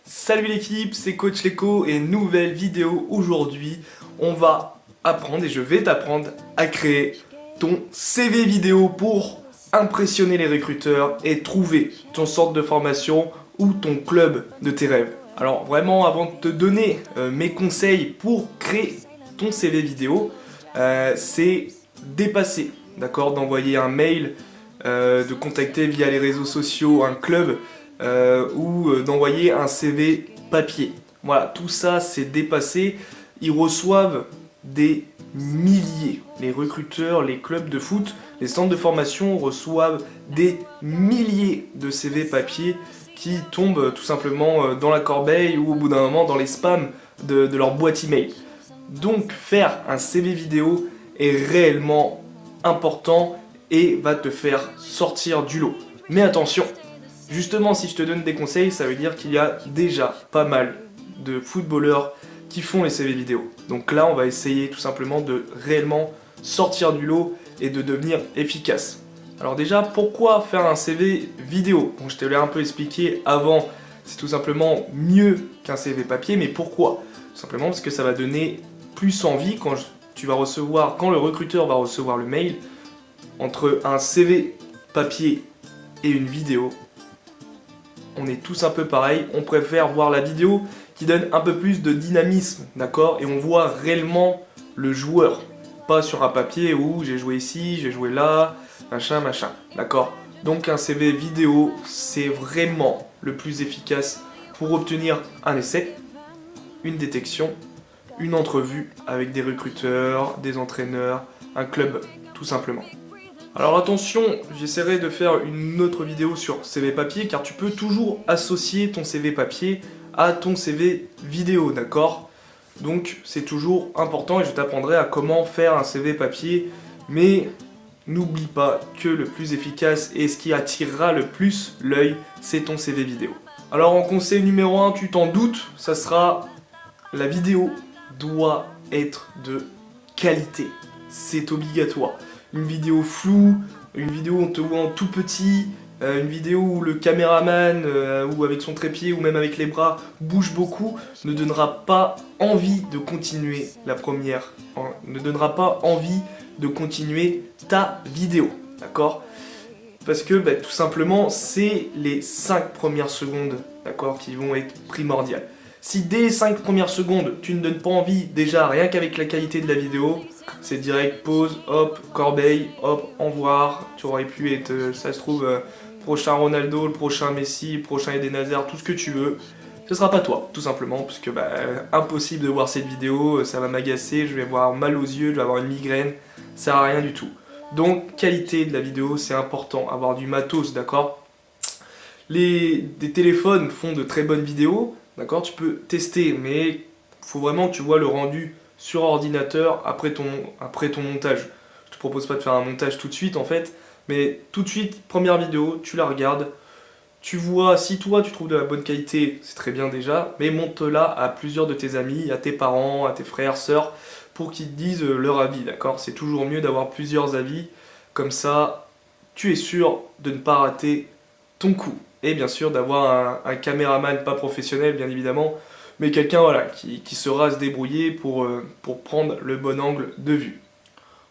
Salut l'équipe, c'est Coach Leko et nouvelle vidéo aujourd'hui. On va apprendre et je vais t'apprendre à créer ton CV vidéo pour impressionner les recruteurs et trouver ton centre de formation ou ton club de tes rêves. Alors vraiment, avant de te donner mes conseils pour créer ton CV vidéo, c'est dépasser, d'accord, d'envoyer un mail, de contacter via les réseaux sociaux un club ou d'envoyer un CV papier. Voilà, tout ça c'est dépassé. Ils reçoivent des milliers. Les recruteurs, les clubs de foot, les centres de formation reçoivent des milliers de CV papier qui tombent tout simplement dans la corbeille ou au bout d'un moment dans les spams de leur boîte email. Donc faire un CV vidéo est réellement important et va te faire sortir du lot. Mais attention, justement si je te donne des conseils, ça veut dire qu'il y a déjà pas mal de footballeurs qui font les CV vidéo. Donc là on va essayer tout simplement de réellement sortir du lot et de devenir efficace. Alors déjà, pourquoi faire un CV vidéo? Bon, je te l'ai un peu expliqué avant, c'est tout simplement mieux qu'un CV papier, mais pourquoi? Tout simplement parce que ça va donner plus envie quand le recruteur va recevoir le mail. Entre un CV papier et une vidéo, on est tous un peu pareil, on préfère voir la vidéo qui donne un peu plus de dynamisme, d'accord? Et on voit réellement le joueur, pas sur un papier où j'ai joué ici, j'ai joué là, machin, d'accord? Donc un CV vidéo, c'est vraiment le plus efficace pour obtenir un essai, une détection, une entrevue avec des recruteurs, des entraîneurs, un club, tout simplement. Alors attention, j'essaierai de faire une autre vidéo sur CV papier car tu peux toujours associer ton CV papier à ton CV vidéo, d'accord? Donc c'est toujours important et je t'apprendrai à comment faire un CV papier, mais n'oublie pas que le plus efficace et ce qui attirera le plus l'œil, c'est ton CV vidéo. Alors en conseil numéro 1, tu t'en doutes, ça sera la vidéo doit être de qualité, c'est obligatoire. Une vidéo floue, une vidéo où on te voit en tout petit, une vidéo où le caméraman, ou avec son trépied, ou même avec les bras, bouge beaucoup, ne donnera pas envie de continuer ne donnera pas envie de continuer ta vidéo, d'accord? Parce que tout simplement, c'est les 5 premières secondes, d'accord, qui vont être primordiales. Si dès les 5 premières secondes, tu ne donnes pas envie, déjà rien qu'avec la qualité de la vidéo, c'est direct, pause, hop, corbeille, hop, au revoir. Tu aurais pu être, ça se trouve, prochain Ronaldo, le prochain Messi, le prochain Eden Hazard, tout ce que tu veux. Ce sera pas toi, tout simplement, parce que impossible de voir cette vidéo, ça va m'agacer, je vais avoir mal aux yeux, je vais avoir une migraine, ça sert à rien du tout. Donc, qualité de la vidéo, c'est important, avoir du matos, d'accord? Des téléphones font de très bonnes vidéos, d'accord? Tu peux tester, mais il faut vraiment que tu vois le rendu sur ordinateur après ton montage. Je te propose pas de faire un montage tout de suite en fait, mais tout de suite, première vidéo, tu la regardes, tu vois, si toi tu trouves de la bonne qualité, c'est très bien déjà, mais montre-la à plusieurs de tes amis, à tes parents, à tes frères, sœurs, pour qu'ils te disent leur avis, d'accord? C'est toujours mieux d'avoir plusieurs avis, comme ça, tu es sûr de ne pas rater ton coup. Et bien sûr d'avoir un caméraman pas professionnel bien évidemment, mais quelqu'un voilà, qui saura se débrouiller pour prendre le bon angle de vue.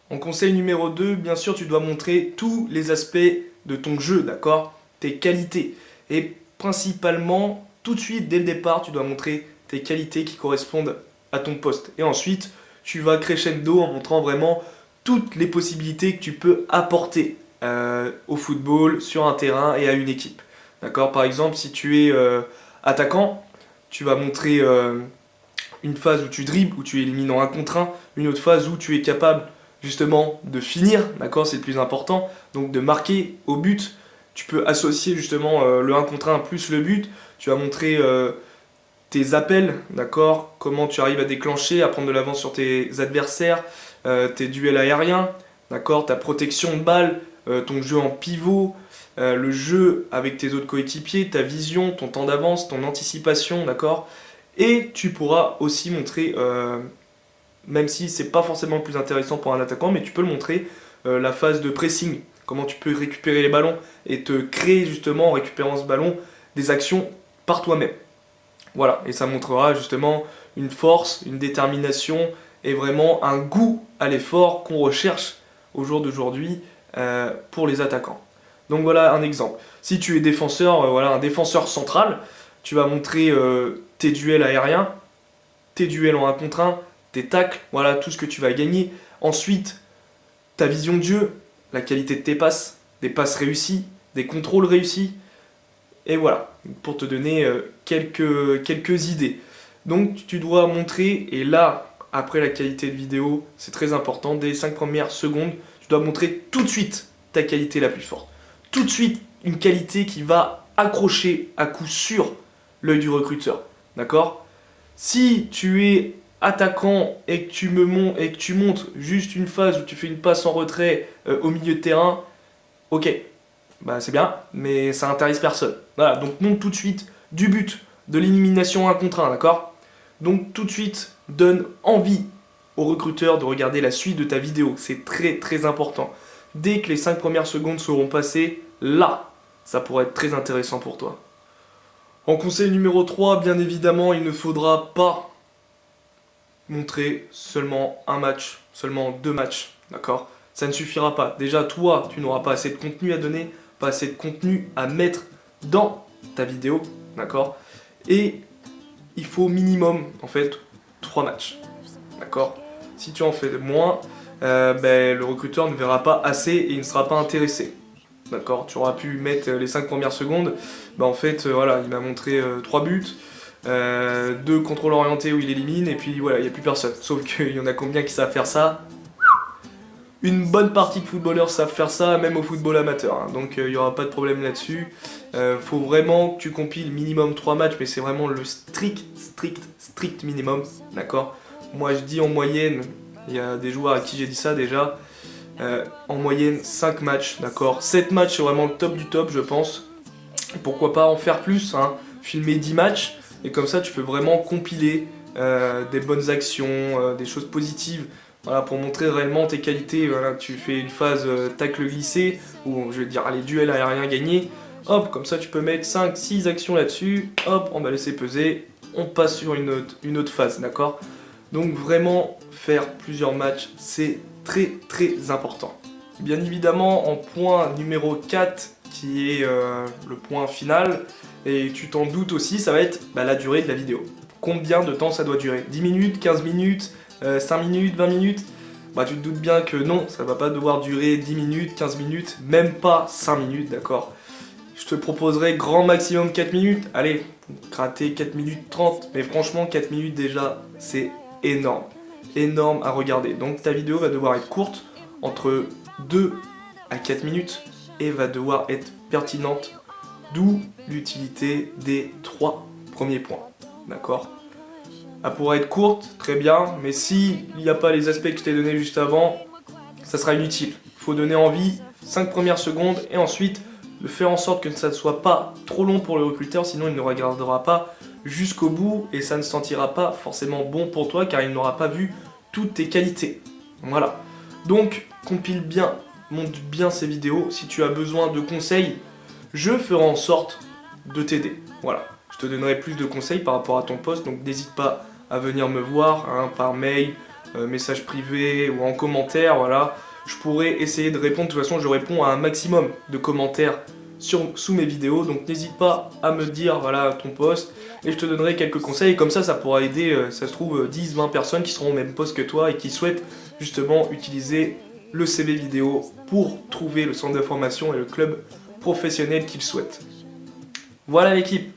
En conseil numéro 2, bien sûr tu dois montrer tous les aspects de ton jeu, d'accord? Tes qualités. Et principalement, tout de suite, dès le départ, tu dois montrer tes qualités qui correspondent à ton poste. Et ensuite, tu vas crescendo en montrant vraiment toutes les possibilités que tu peux apporter au football, sur un terrain et à une équipe. D'accord? Par exemple, si tu es attaquant, tu vas montrer une phase où tu dribbles, où tu élimines en 1 contre 1, une autre phase où tu es capable justement de finir, d'accord? C'est le plus important, donc de marquer au but. Tu peux associer justement le 1 contre 1 plus le but, tu vas montrer tes appels, d'accord? Comment tu arrives à déclencher, à prendre de l'avance sur tes adversaires, tes duels aériens, d'accord? Ta protection de balle, ton jeu en pivot, le jeu avec tes autres coéquipiers, ta vision, ton temps d'avance, ton anticipation, d'accord? Et tu pourras aussi montrer, même si c'est pas forcément le plus intéressant pour un attaquant, mais tu peux le montrer, la phase de pressing, comment tu peux récupérer les ballons et te créer justement en récupérant ce ballon des actions par toi-même. Voilà, et ça montrera justement une force, une détermination et vraiment un goût à l'effort qu'on recherche au jour d'aujourd'hui pour les attaquants. Donc voilà un exemple. Si tu es défenseur, voilà un défenseur central, tu vas montrer tes duels aériens, tes duels en 1 contre 1, tes tacles, voilà tout ce que tu vas gagner. Ensuite, ta vision de jeu, la qualité de tes passes, des passes réussies, des contrôles réussis. Et voilà, pour te donner quelques idées. Donc tu dois montrer, et là, après la qualité de vidéo, c'est très important, dès les 5 premières secondes, tu dois montrer tout de suite ta qualité la plus forte. Tout de suite, une qualité qui va accrocher à coup sûr l'œil du recruteur. D'accord? Si tu es attaquant et que tu montres juste une phase où tu fais une passe en retrait au milieu de terrain, ok, bah c'est bien, mais ça intéresse personne. Voilà, donc montre tout de suite du but, de l'élimination 1 contre 1, d'accord? Donc tout de suite, donne envie au recruteur de regarder la suite de ta vidéo. C'est très très important. Dès que les 5 premières secondes seront passées, là, ça pourrait être très intéressant pour toi. En conseil numéro 3, bien évidemment, il ne faudra pas montrer seulement un match, seulement 2 matchs, d'accord? Ça ne suffira pas. Déjà, toi, tu n'auras pas assez de contenu à donner, pas assez de contenu à mettre dans ta vidéo, d'accord? Et il faut minimum, en fait, 3 matchs, d'accord? Si tu en fais moins, le recruteur ne verra pas assez et il ne sera pas intéressé. D'accord, tu auras pu mettre les 5 premières secondes, en fait, voilà, il m'a montré 3 buts, 2 contrôles orientés où il élimine, et puis voilà, il n'y a plus personne. Sauf qu'il y en a combien qui savent faire ça? Une bonne partie de footballeurs savent faire ça, même au football amateur, hein. Donc il n'y aura pas de problème là-dessus. Faut vraiment que tu compiles minimum 3 matchs, mais c'est vraiment le strict minimum, d'accord? Moi je dis en moyenne, il y a des joueurs à qui j'ai dit ça déjà, en moyenne 5 matchs, d'accord? 7 matchs c'est vraiment le top du top je pense. Et pourquoi pas en faire plus, hein? Filmer 10 matchs, et comme ça tu peux vraiment compiler des bonnes actions, des choses positives. Voilà, pour montrer réellement tes qualités. Voilà, tu fais une phase tacle glissé, ou je vais dire les duels aériens gagnés. Hop, comme ça tu peux mettre 5-6 actions là-dessus. Hop, on va laisser peser. On passe sur une autre phase, d'accord? Donc vraiment, faire plusieurs matchs, c'est très très important. Bien évidemment, en point numéro 4, qui est le point final, et tu t'en doutes aussi, ça va être la durée de la vidéo. Combien de temps ça doit durer? 10 minutes, 15 minutes 5 minutes, 20 minutes, tu te doutes bien que non, ça va pas devoir durer 10 minutes, 15 minutes, même pas 5 minutes, d'accord? Je te proposerai grand maximum 4 minutes, allez, gratter 4 minutes 30, mais franchement 4 minutes déjà, c'est énorme, énorme à regarder. Donc ta vidéo va devoir être courte, entre 2 à 4 minutes, et va devoir être pertinente, d'où l'utilité des 3 premiers points, d'accord? Elle pourra être courte, très bien, mais s'il n'y a pas les aspects que je t'ai donnés juste avant, ça sera inutile. Il faut donner envie, 5 premières secondes, et ensuite de faire en sorte que ça ne soit pas trop long pour le recruteur, sinon il ne regardera pas jusqu'au bout, et ça ne sentira pas forcément bon pour toi, car il n'aura pas vu toutes tes qualités. Voilà. Donc, compile bien, monte bien ces vidéos. Si tu as besoin de conseils, je ferai en sorte de t'aider. Voilà. Je te donnerai plus de conseils par rapport à ton post, donc n'hésite pas à venir me voir, hein, par mail, message privé ou en commentaire, voilà. Je pourrais essayer de répondre, de toute façon je réponds à un maximum de commentaires sous mes vidéos, donc n'hésite pas à me dire voilà ton post et je te donnerai quelques conseils, comme ça pourra aider, ça se trouve, 10-20 personnes qui seront au même poste que toi et qui souhaitent justement utiliser le CV vidéo pour trouver le centre de formation et le club professionnel qu'ils souhaitent. Voilà l'équipe.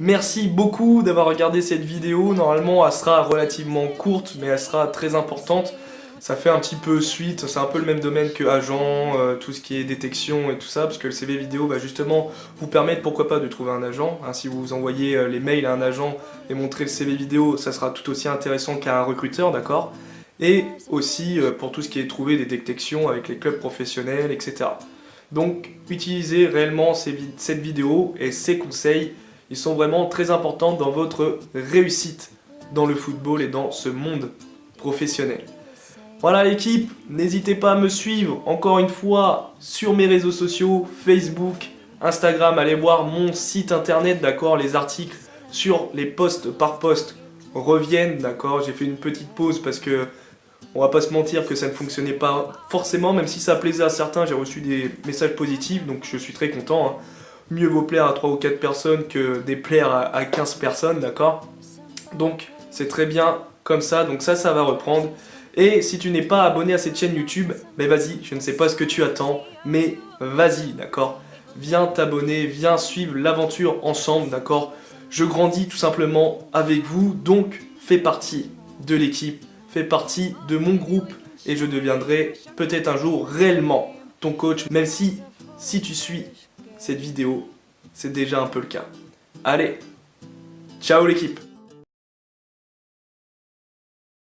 Merci beaucoup d'avoir regardé cette vidéo. Normalement, elle sera relativement courte, mais elle sera très importante. Ça fait un petit peu suite, c'est un peu le même domaine que agent, tout ce qui est détection et tout ça, parce que le CV vidéo va justement vous permettre, pourquoi pas, de trouver un agent. Hein, si vous envoyez les mails à un agent et montrez le CV vidéo, ça sera tout aussi intéressant qu'à un recruteur, d'accord? Et aussi pour tout ce qui est trouver des détections avec les clubs professionnels, etc. Donc, utilisez réellement cette vidéo et ces conseils. Ils sont vraiment très importants dans votre réussite dans le football et dans ce monde professionnel. Voilà l'équipe, n'hésitez pas à me suivre encore une fois sur mes réseaux sociaux, Facebook, Instagram, allez voir mon site internet, d'accord, les articles sur les posts par post reviennent, d'accord. J'ai fait une petite pause parce que on va pas se mentir que ça ne fonctionnait pas forcément, même si ça plaisait à certains, j'ai reçu des messages positifs, donc je suis très content, hein. Mieux vaut plaire à 3 ou 4 personnes que déplaire à 15 personnes, d'accord. Donc c'est très bien comme ça, donc ça va reprendre. Et si tu n'es pas abonné à cette chaîne YouTube, ben vas-y, je ne sais pas ce que tu attends, mais vas-y, d'accord. Viens t'abonner, viens suivre l'aventure ensemble, d'accord. Je grandis tout simplement avec vous, donc fais partie de l'équipe, fais partie de mon groupe et je deviendrai peut-être un jour réellement ton coach, même si tu suis cette vidéo, c'est déjà un peu le cas. Allez, ciao l'équipe!